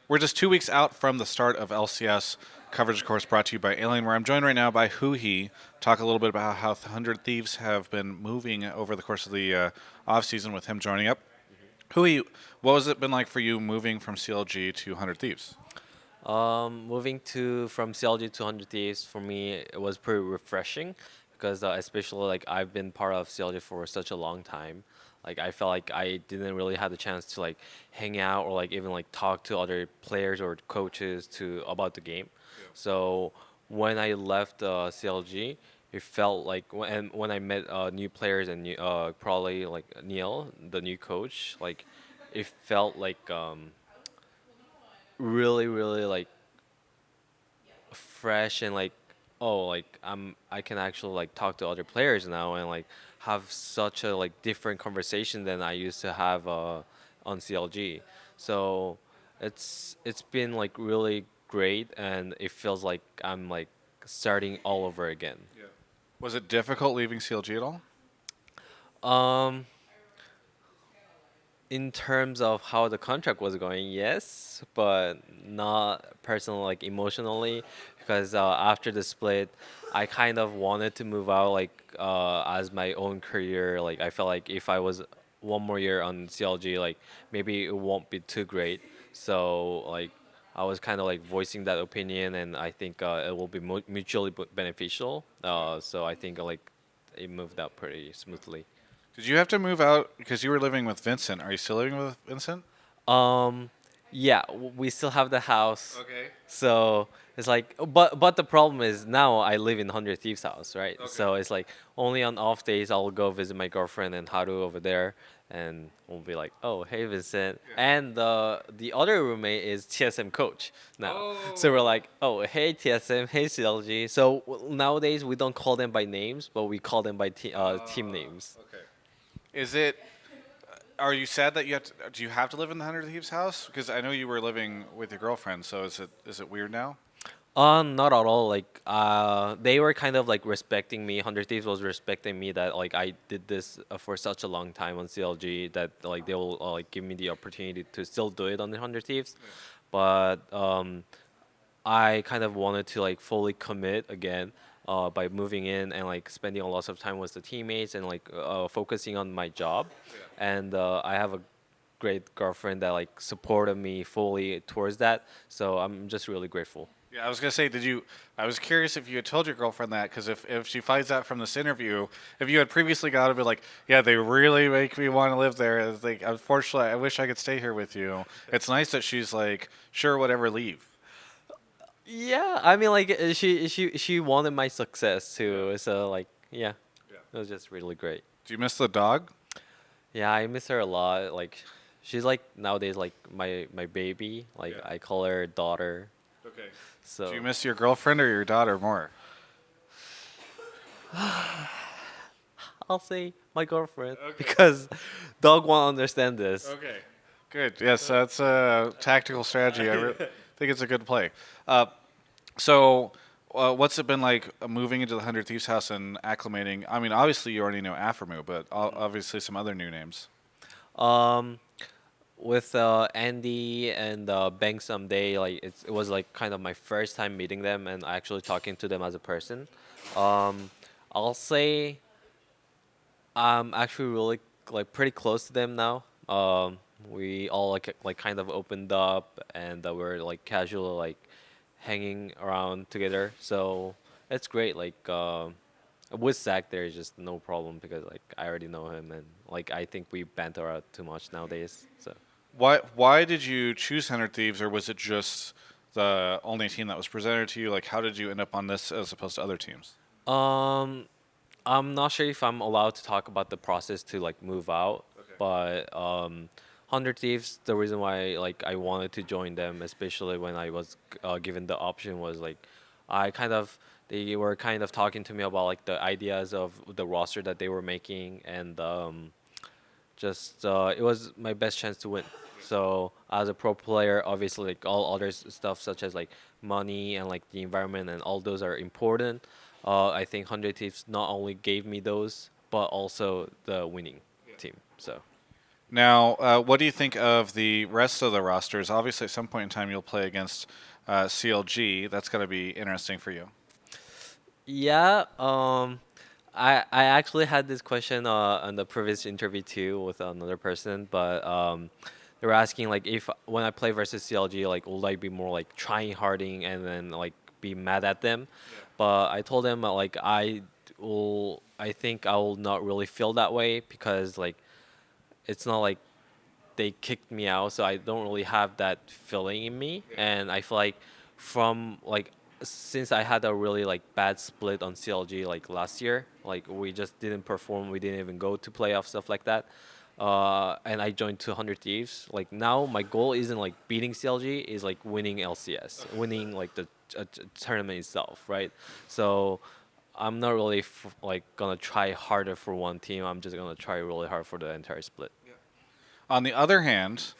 We're just 2 weeks out from the start of LCS coverage, of course, brought to you by Alien, where I'm joined right now by Huhi. Talk a little bit about how 100 Thieves have been moving over the course of the off season with him joining up. Huhi, what has it been like for you moving from CLG to 100 Thieves? Moving to from CLG to 100 Thieves for me it was pretty refreshing because especially like I've been part of CLG for such a long time. Like I felt like I didn't really have the chance to like hang out or like even like talk to other players or coaches to about the game. So when I left CLG, it felt like when I met new players and probably like Neil, the new coach, like it felt like really like fresh and like oh like I can actually like talk to other players now and like have such a like different conversation than I used to have on CLG. So it's been like really great and it feels like I'm like starting all over again. Was it difficult leaving CLG at all? Um in terms of how the contract was going, yes, but not personally, like emotionally, because after the split, I kind of wanted to move out, like as my own career. Like I felt like if I was one more year on CLG, like maybe it won't be too great. So like I was kind of like voicing that opinion, and I think it will be mutually beneficial. So I think like it moved out pretty smoothly. Did you have to move out because you were living with Vincent? Are you still living with Vincent? Um, yeah, we still have the house. Okay. So it's like, but the problem is now I live in Hundred Thieves house, right? Okay. So it's like only on off days I'll go visit my girlfriend and Haru over there, and we'll be like, oh hey Vincent, and the other roommate is TSM coach now. So we're like, oh hey TSM, hey CLG. So nowadays we don't call them by names, but we call them by team names. Okay. Is it? Are you sad that you have to? Do you have to live in the Hundred Thieves house? Because I know you were living with your girlfriend. So is it weird now? Not at all. Like, they were kind of like respecting me. Hundred Thieves was respecting me that like I did this for such a long time on CLG that like they will like give me the opportunity to still do it on the Hundred Thieves. But I kind of wanted to like fully commit again by moving in and like spending a lot of time with the teammates and like focusing on my job. And I have a great girlfriend that like supported me fully towards that. So I'm just really grateful. Yeah, I was gonna say, did you? I was curious if you had told your girlfriend that, because if she finds out from this interview, if you had previously got to be like, yeah, they really make me want to live there. It's like, unfortunately, I wish I could stay here with you. It's nice that she's like, sure, whatever, leave. Yeah, I mean, like she wanted my success too. So like, yeah, it was just really great. Do you miss the dog? Yeah, I miss her a lot. Like, she's like nowadays like my baby. Like I call her daughter. Okay. Do So you miss your girlfriend or your daughter more? I'll say my girlfriend because dog won't understand this. Okay. Good. Yes, that's a tactical strategy. Think it's a good play. Uh, so, what's it been like moving into the Hundred Thieves house and acclimating? I mean, obviously you already know Afremu, but obviously some other new names. Um, with Andy and Bang someday, like it was like kind of my first time meeting them and actually talking to them as a person. Um, I'll say I'm actually really like pretty close to them now. We all like kind of opened up and we're like casual like hanging around together. So it's great. Like with Zach, there's just no problem because like I already know him and like I think we banter out too much nowadays. So. Why did you choose Hundred Thieves, or was it just the only team that was presented to you? Like, how did you end up on this as opposed to other teams? Um, I'm not sure if I'm allowed to talk about the process to like move out, but Hundred Thieves, the reason why like I wanted to join them, especially when I was given the option, was like I kind of they were kind of talking to me about like the ideas of the roster that they were making, and just it was my best chance to win. So as a pro player, obviously like all other stuff such as like money and like the environment and all those are important. I think Hundred Thieves not only gave me those, but also the winning team. So Now, what do you think of the rest of the rosters? Obviously, at some point in time, you'll play against CLG. That's got to be interesting for you. Yeah, I actually had this question on the previous interview too with another person, but they were asking like if when I play versus CLG, like will I be more like trying harding and then like be mad at them? But I told them like I think I will not really feel that way because like it's not like they kicked me out, so I don't really have that feeling in me. And I feel like from like since I had a really like bad split on CLG like last year, like we just didn't perform, we didn't even go to playoff stuff like that. And I joined 200 Thieves. Like now, my goal isn't like beating CLG, is like winning LCS, winning like the tournament itself, right? So I'm not really like gonna try harder for one team. I'm just gonna try really hard for the entire split. On the other hand,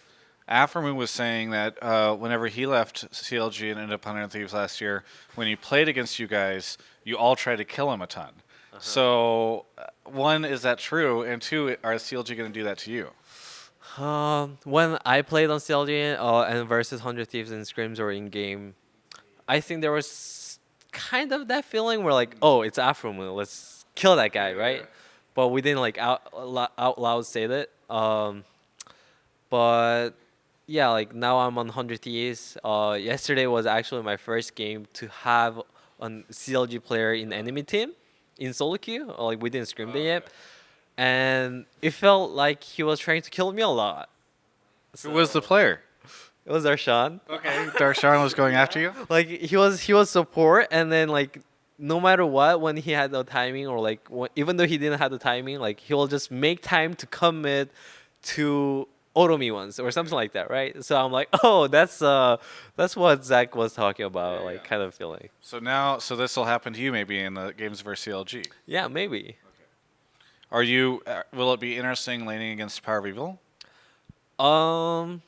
Aframu was saying that whenever he left CLG and ended up on Thieves last year, when he played against you guys, you all tried to kill him a ton. So, one, is that true? And two, are CLG going to do that to you? When I played on CLG and versus 100 Thieves in scrims or in game, I think there was kind of that feeling where like, oh, it's Afro Moon, let's kill that guy, right? But we didn't like out loud say that. But yeah, like now I'm on 100 Thieves. Yesterday was actually my first game to have a CLG player in enemy team in solo queue. Like we didn't scrim there yet, and it felt like he was trying to kill me a lot. Who was the So player? it was Arshan. Okay, Darshan was going after you? Like he was support, and then like no matter what, when he had the timing or like even though he didn't have the timing, like he will just make time to commit to auto me once or something like that, right? So I'm like, oh, that's what Zach was talking about, like kind of feeling. So this will happen to you maybe in the games versus CLG. Yeah, maybe. Are you? Will it be interesting laning against Power of Evil? Um,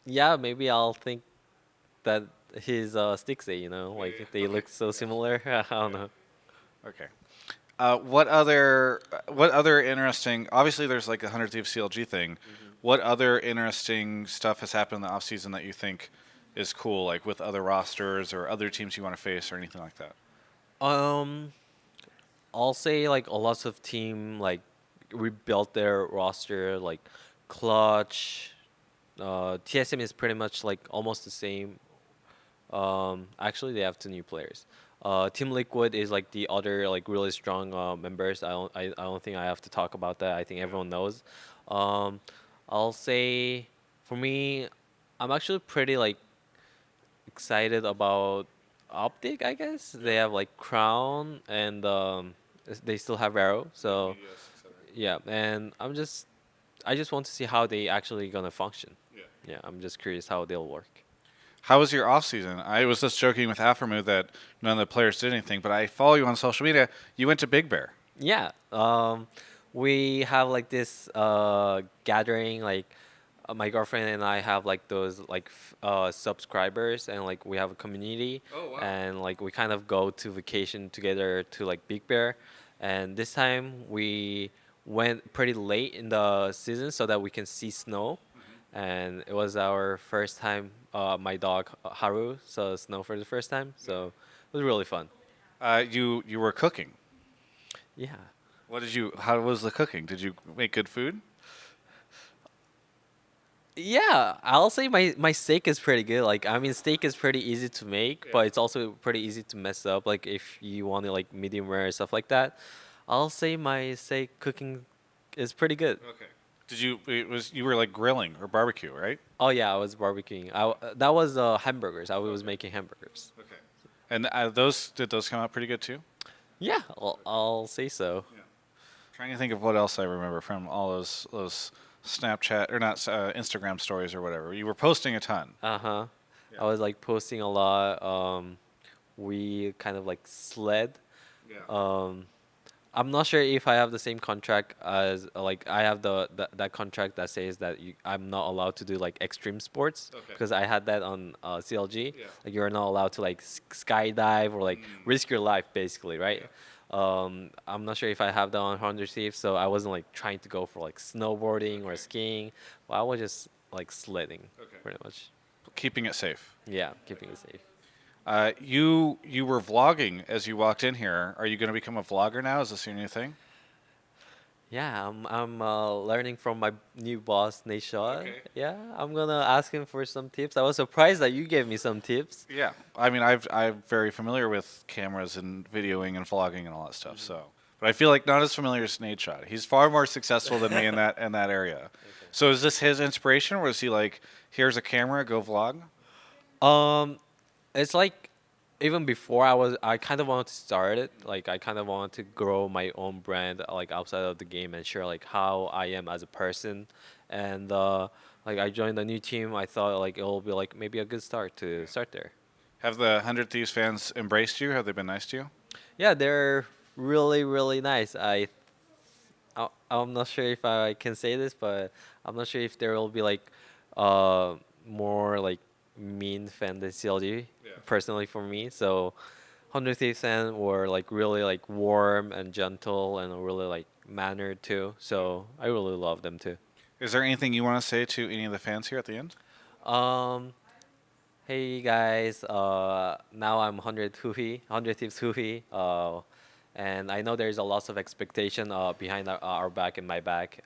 yeah, maybe I'll think that his sticks, like they look so similar. I don't know. Okay. What other interesting? Obviously, there's like the 100 Thieves CLG thing. What other interesting stuff has happened in the off season that you think is cool, like with other rosters or other teams you want to face or anything like that? Um, I'll say like a lots of team like rebuilt their roster, like Clutch. TSM is pretty much like almost the same. Actually, they have two new players. Team Liquid is like the other like really strong members. I don't think I have to talk about that. I think everyone knows. Um, I'll say for me, I'm actually pretty like excited about Optic. I guess they have like Crown and they still have Arrow. So yeah, and I just want to see how they actually gonna function. Yeah, I'm just curious how they'll work. How was your off season? I was just joking with Aframu that none of the players did anything, but I follow you on social media. You went to Big Bear. Yeah. We have like this gathering. Like my girlfriend and I have like those like subscribers, and like we have a community. Oh, wow. And like we kind of go to vacation together to like Big Bear. And this time we went pretty late in the season so that we can see snow. And it was our first time. My dog Haru saw snow for the first time, so it was really fun. You were cooking. Yeah. What did you? How was the cooking? Did you make good food? Yeah, I'll say my steak is pretty good. Like, I mean, steak is pretty easy to make, but it's also pretty easy to mess up. Like, if you want it like medium rare and stuff like that, I'll say my steak cooking is pretty good. Okay. Did you? It was you were like grilling or barbecue, right? Oh yeah, I was barbecuing. That was hamburgers. I was making hamburgers. Okay. And those come out pretty good too? Yeah, I'll say so. Trying to think of what else I remember from all those Snapchat or not Instagram stories or whatever. You were posting a ton. Uh-huh. I was like posting a lot. We kind of like sled. Um, I'm not sure if I have the same contract as like I have that contract that says that I'm not allowed to do like extreme sports because I had that on CLG. Like you're not allowed to like skydive or like risk your life basically, right? I'm not sure if I have that on 100 Thieves, so I wasn't like trying to go for like snowboarding or skiing. Well, I was just like sledding, pretty much. Keeping it safe. Yeah, keeping it safe. You were vlogging as you walked in here. Are you going to become a vlogger now? Is this your new thing? Yeah, I'm learning from my new boss, Nisha. Okay. Yeah, I'm gonna ask him for some tips. I was surprised that you gave me some tips. Yeah, I mean, I'm very familiar with cameras and videoing and vlogging and all that stuff. So, but I feel like not as familiar as Nate Shot. He's far more successful than me in that area. So, is this his inspiration, or is he like, here's a camera, go vlog? Um, it's like even before I kind of wanted to start it. Like I kind of wanted to grow my own brand like outside of the game and share like how I am as a person. And like I joined a new team. I thought like it'll be like maybe a good start to start there. Have the 100 Thieves fans embraced you? Have they been nice to you? Yeah, they're really nice. I'm not sure if I can say this, but I'm not sure if there will be like uh more like mean fan than CLG personally for me. So 100 Thieves fan were like really like warm and gentle and really like mannered too. So I really love them too. Is there anything you want to say to any of the fans here at the end? Um, hey guys, now I'm 100 Huhi, 100 Thieves Huhi. And I know there's a lot of expectation behind our back and my back.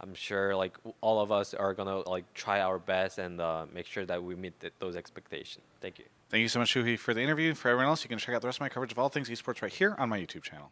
I'm sure like all of us are gonna like try our best and make sure that we meet those expectations. Thank you. Thank you so much, Huhi, for the interview. For everyone else, you can check out the rest of my coverage of all things esports right here on my YouTube channel.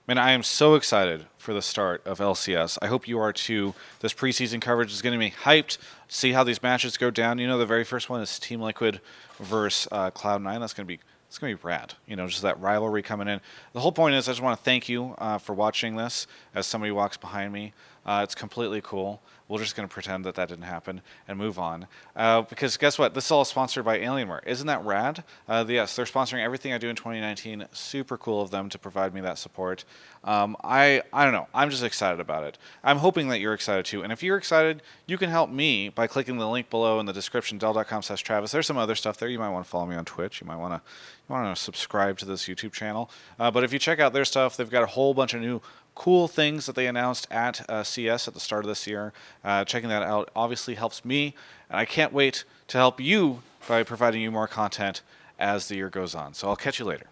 Man, I am so excited for the start of LCS. I hope you are too. This preseason coverage is going to be hyped. See how these matches go down. You know, the very first one is Team Liquid versus Cloud9. That's going to be rad. You know, just that rivalry coming in. The whole point is, I just want to thank you for watching this. As somebody walks behind me, it's completely cool. We're just going to pretend that didn't happen and move on. Because guess what? This is all sponsored by Alienware. Isn't that rad? Yes, they're sponsoring everything I do in 2019. Super cool of them to provide me that support. I don't know. I'm just excited about it. I'm hoping that you're excited too. And if you're excited, you can help me by clicking the link below in the description, dell.com/Travis. There's some other stuff there. You might want to follow me on Twitch. You might want to subscribe to this YouTube channel. But if you check out their stuff, they've got a whole bunch of new cool things that they announced at CS at the start of this year. Checking that out obviously helps me, and I can't wait to help you by providing you more content as the year goes on. So I'll catch you later.